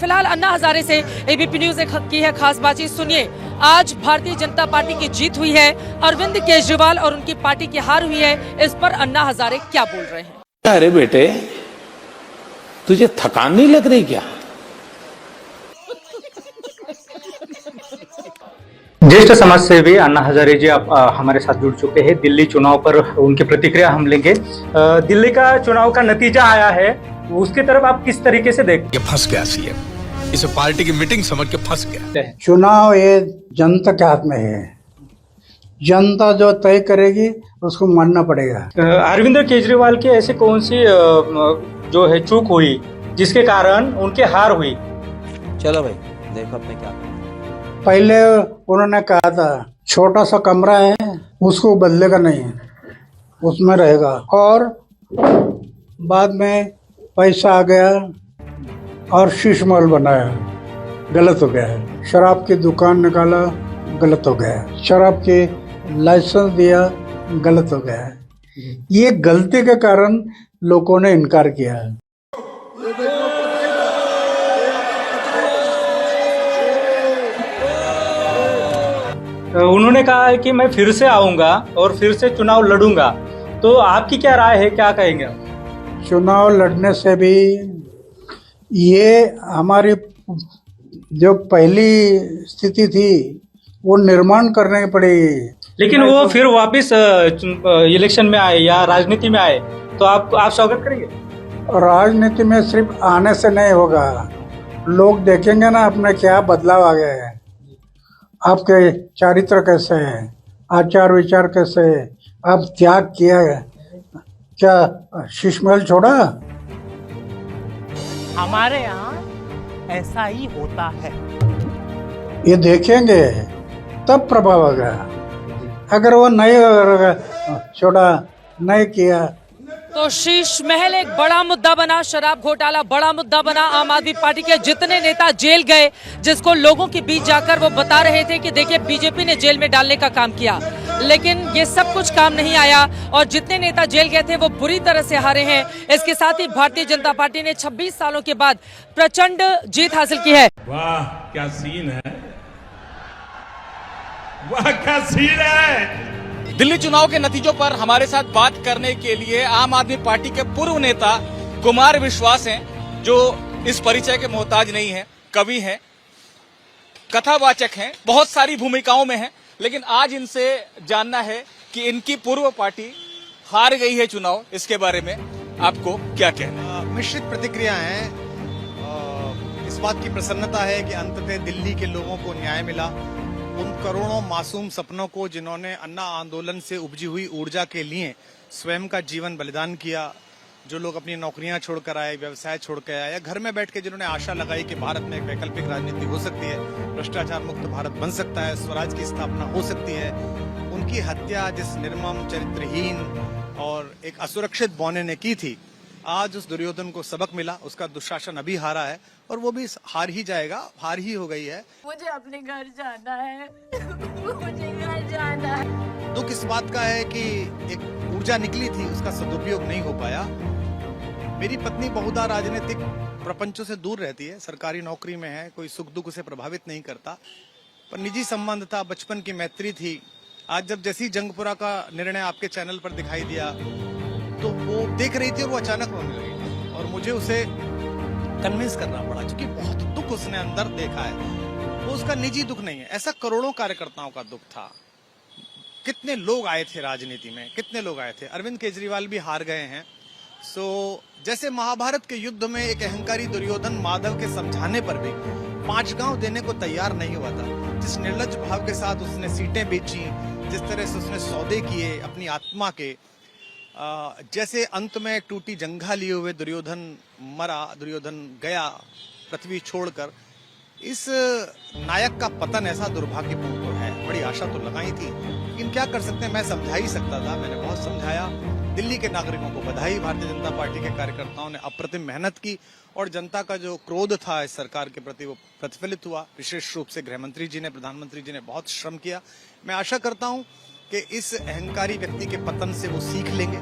फिलहाल अन्ना हजारे से ABP news ने की है खास बातचीत। सुनिए, आज भारतीय जनता पार्टी की जीत हुई है, अरविंद केजरीवाल और उनकी पार्टी की हार हुई है। इस पर अन्ना हजारे क्या बोल रहे हैं? अरे बेटे, तुझे थकान नहीं लग रही क्या? ज्येष्ठ समाजसेवी अन्ना हजारे जी आप हमारे साथ जुड़ चुके हैं। दिल्ली चुनाव पर उनकी प्रतिक्रिया हम लेंगे। दिल्ली का चुनाव का नतीजा आया है, उसकी तरफ आप किस तरीके से देखते हैं? फंस गया सीएम, इसे पार्टी की मीटिंग समझ के फंस गया। चुनाव ये जनता के हाथ में है, जनता जो तय करेगी उसको मानना पड़ेगा। अरविंद केजरीवाल की ऐसी कौन सी जो है चूक हुई जिसके कारण उनकी हार हुई? चलो भाई देखो अपने क्या। पहले उन्होंने कहा था छोटा सा कमरा है उसको बदलेगा नहीं, उसमें रहेगा, और बाद में पैसा आ गया और शीश महल बनाया, गलत हो गया है। शराब की दुकान निकाला, गलत हो गया है। शराब के लाइसेंस दिया, गलत हो गया है। ये गलती के कारण लोगों ने इनकार किया है। उन्होंने कहा है कि मैं फिर से आऊंगा और फिर से चुनाव लड़ूंगा, तो आपकी क्या राय है, क्या कहेंगे? चुनाव लड़ने से भी ये हमारी जो पहली स्थिति थी वो निर्माण करने पड़ेगी। लेकिन वो फिर वापस इलेक्शन में आए या राजनीति में आए तो आप स्वागत करेंगे? राजनीति में सिर्फ आने से नहीं होगा, लोग देखेंगे ना अपने क्या बदलाव आ गए हैं, आपके चारित्र कैसे है, आचार विचार कैसे है, आप त्याग किया है, क्या शीश महल छोड़ा? हमारे यहाँ ऐसा ही होता है। ये देखेंगे तब प्रभाव होगा। अगर वो नहीं छोड़ा, नहीं किया तो शीश महल एक बड़ा मुद्दा बना, शराब घोटाला बड़ा मुद्दा बना। आम आदमी पार्टी के जितने नेता जेल गए, जिसको लोगों के बीच जाकर वो बता रहे थे कि देखिए बीजेपी ने जेल में डालने का काम किया, लेकिन ये सब कुछ काम नहीं आया और जितने नेता जेल गए थे वो बुरी तरह से हारे हैं। इसके साथ ही भारतीय जनता पार्टी ने 26 सालों के बाद प्रचंड जीत हासिल की है। वाह क्या सीन है, वाह क्या सीन है। दिल्ली चुनाव के नतीजों पर हमारे साथ बात करने के लिए आम आदमी पार्टी के पूर्व नेता कुमार विश्वास हैं, जो इस परिचय के मोहताज नहीं है, कवि हैं, कथावाचक हैं, बहुत सारी भूमिकाओं में हैं। लेकिन आज इनसे जानना है कि इनकी पूर्व पार्टी हार गई है चुनाव, इसके बारे में आपको क्या कहना? मिश्रित प्रतिक्रिया हैं। इस बात की प्रसन्नता है कि अंततः दिल्ली के लोगों को न्याय मिला। उन करोड़ों मासूम सपनों को जिन्होंने अन्ना आंदोलन से उपजी हुई ऊर्जा के लिए स्वयं का जीवन बलिदान किया, जो लोग अपनी नौकरियां छोड़कर आए, व्यवसाय छोड़कर आए, या घर में बैठ के जिन्होंने आशा लगाई कि भारत में एक वैकल्पिक राजनीति हो सकती है, भ्रष्टाचार मुक्त भारत बन सकता है, स्वराज की स्थापना हो सकती है, उनकी हत्या जिस निर्मम, चरित्रहीन और एक असुरक्षित बौने ने की थी, आज उस दुर्योधन को सबक मिला। उसका दुशासन अभी हारा है और वो भी हार ही जाएगा, हार ही हो गई है। मुझे अपने घर जाना है, मुझे घर जाना है। दुख इस बात का है कि एक ऊर्जा निकली थी, उसका सदुपयोग नहीं हो पाया। मेरी पत्नी बहुधा राजनीतिक प्रपंचों से दूर रहती है, सरकारी नौकरी में है, कोई सुख दुख उसे प्रभावित नहीं करता, पर निजी संबंध था, बचपन की मैत्री थी। आज जब जैसी जंगपुरा का निर्णय आपके चैनल पर दिखाई दिया तो वो देख रही थी और वो अचानक रोने लगी और मुझे उसे कन्विंस करना पड़ा, क्योंकि बहुत दुख उसने अंदर देखा है। वो उसका निजी दुख नहीं है, ऐसा करोड़ों कार्यकर्ताओं का दुख था। कितने लोग आए थे राजनीति में, कितने लोग आए थे। अरविंद केजरीवाल भी हार गए हैं। जैसे महाभारत के युद्ध में एक अहंकारी दुर्योधन माधव के समझाने पर भी 5 गांव देने को तैयार नहीं हुआ था, जिस निर्लज भाव के साथ उसने सीटें बेची, जिस तरह से उसने सौदे किए अपनी आत्मा के, जैसे अंत में टूटी जंघा लिए हुए दुर्योधन मरा, दुर्योधन गया पृथ्वी छोड़कर। इस नायक का पतन ऐसा दुर्भाग्यपूर्ण तो है। बड़ी आशा तो लगाई थी, लेकिन क्या कर सकते हैं, मैं समझा ही सकता था, मैंने बहुत समझाया। दिल्ली के नागरिकों को बधाई, भारतीय जनता पार्टी के कार्यकर्ताओं ने अप्रतिम मेहनत की और जनता का जो क्रोध था इस सरकार के प्रति वो प्रतिफलित हुआ। विशेष रूप से गृहमंत्री जी ने, प्रधानमंत्री जी ने बहुत श्रम किया। मैं आशा करता हूं कि इस अहंकारी व्यक्ति के पतन से वो सीख लेंगे,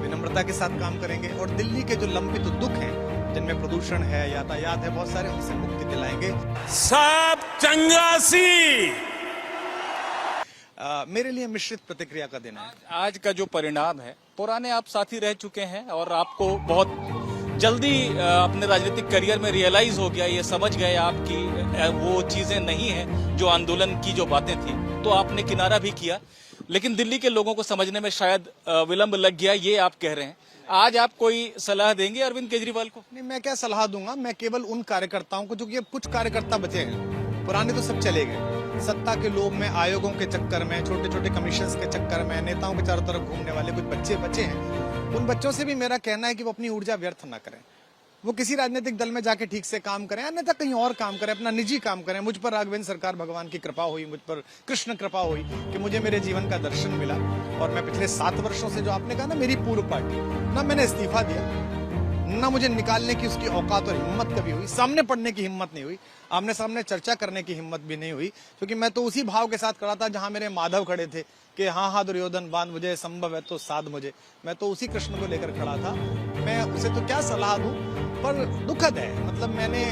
विनम्रता के साथ काम करेंगे और दिल्ली के जो लंबित दुख हैं जिनमें प्रदूषण है, यातायात है, बहुत सारे, उनसे मुक्ति दिलाएंगे। सब चंगासी मेरे लिए मिश्रित प्रतिक्रिया का दिन है। आज का जो परिणाम है, पुराने आप साथी रह चुके हैं और आपको बहुत जल्दी अपने राजनीतिक करियर में रियलाइज हो गया, ये समझ गए आपकी वो चीजें नहीं है जो आंदोलन की जो बातें थी, तो आपने किनारा भी किया, लेकिन दिल्ली के लोगों को समझने में शायद विलंब लग गया, ये आप कह रहे हैं। आज आप कोई सलाह देंगे अरविंद केजरीवाल को? नहीं, मैं क्या सलाह दूंगा, मैं केवल उन कार्यकर्ताओं को, जो कि अब कुछ कार्यकर्ता बचे हैं, पुराने तो सब चले गए। सत्ता के लोभ में, आयोगों के चक्कर में, छोटे छोटे कमीशंस के चक्कर में, नेताओं के चारों तरफ घूमने वाले कुछ बच्चे बचे हैं। उन बच्चों से भी मेरा कहना है कि वो अपनी ऊर्जा व्यर्थ ना करें, वो किसी राजनीतिक दल में जाके ठीक से काम करें, अन्यथा कहीं और काम करें, अपना निजी काम करें। मुझ पर राघवेंद्र सरकार भगवान की कृपा हुई, मुझ पर कृष्ण कृपा हुई कि मुझे मेरे जीवन का दर्शन मिला, और मैं पिछले 7 वर्षों से, जो आपने कहा ना, मेरी पूर्व पार्टी, ना मैंने इस्तीफा दिया, ना मुझे निकालने की उसकी औकात और हिम्मत कभी हुई, सामने पढ़ने की हिम्मत नहीं हुई, आमने सामने चर्चा करने की हिम्मत भी नहीं हुई, क्योंकि मैं तो उसी भाव के साथ खड़ा था जहां मेरे माधव खड़े थे कि हाँ हाँ दुर्योधन बांध मुझे, संभव है तो साध मुझे। मैं तो उसी कृष्ण को लेकर खड़ा था। मैं उसे तो क्या सलाह दूं, पर दुखद है, मतलब मैंने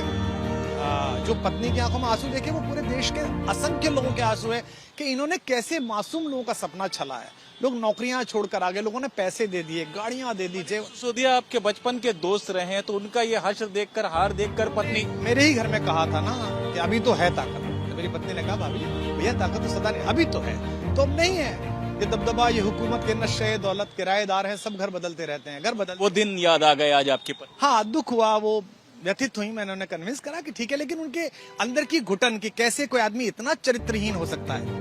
जो पत्नी की आंखों में आंसू देखे, वो पूरे देश के असंख्य लोगों के आंसू है कि इन्होंने कैसे मासूम लोगों का सपना छला है। लोग नौकरियां छोड़कर आ गए, लोगों ने पैसे दे दिए, गाड़ियां दे दी। सिसोदिया आपके बचपन के दोस्त रहे हैं, तो उनका ये हश्र देखकर, हार देखकर पत्नी, मेरे ही घर में कहा था ना कि अभी तो है ताकत, तो मेरी पत्नी ने कहा भाभी भैया ताकत तो सदा नहीं, अभी तो है, तो अब नहीं है। ये दबदबा, ये हुकूमत के नशे, दौलत, किराएदार हैं, सब घर बदलते रहते हैं, घर बदल। वो दिन याद आ गए आज आपके पर? हाँ, दुख हुआ, वो व्यथित हुई, मैंने उन्हें कन्विंस करा कि ठीक है, लेकिन उनके अंदर की घुटन कि कैसे कोई आदमी इतना चरित्रहीन हो सकता है।